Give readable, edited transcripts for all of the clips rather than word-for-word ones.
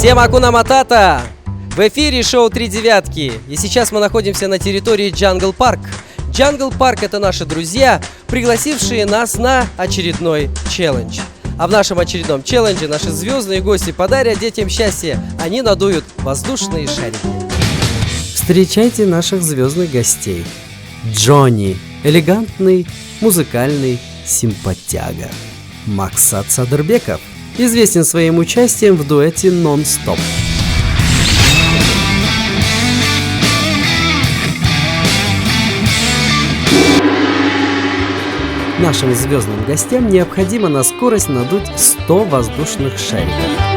Всем акуна матата! В эфире шоу «Три девятки», и сейчас мы находимся на территории Jungle Park. Jungle Park — это наши друзья, пригласившие нас на очередной челлендж. А в нашем очередном челлендже наши звездные гости подарят детям счастье. Они надуют воздушные шарики. Встречайте наших звездных гостей. Джонни — элегантный, музыкальный симпатяга. Максат Садырбеков известен своим участием в дуэте «Нон-стоп». Нашим звездным гостям необходимо на скорость надуть 100 воздушных шариков.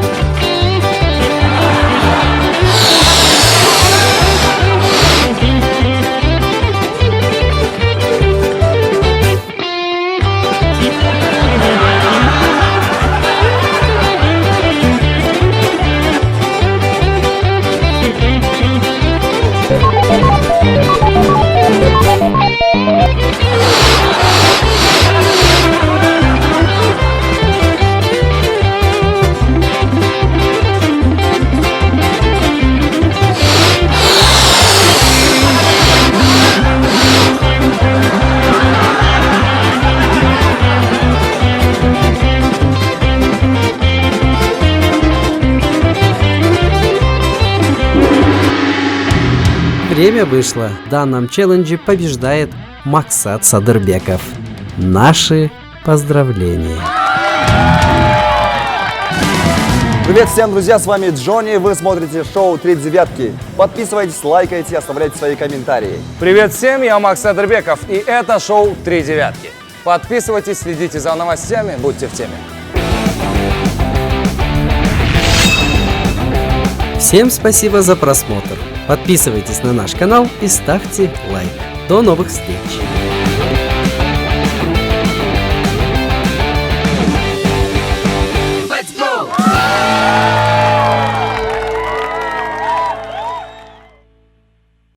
Время вышло. В данном челлендже побеждает Максат Садырбеков. Наши поздравления. Привет всем, друзья, с вами Джонни, вы смотрите шоу «Три девятки». Подписывайтесь, лайкайте, оставляйте свои комментарии. Привет всем, я Макс Садырбеков, и это шоу «Три девятки». Подписывайтесь, следите за новостями, будьте в теме. Всем спасибо за просмотр. Подписывайтесь на наш канал и ставьте лайк. До новых встреч!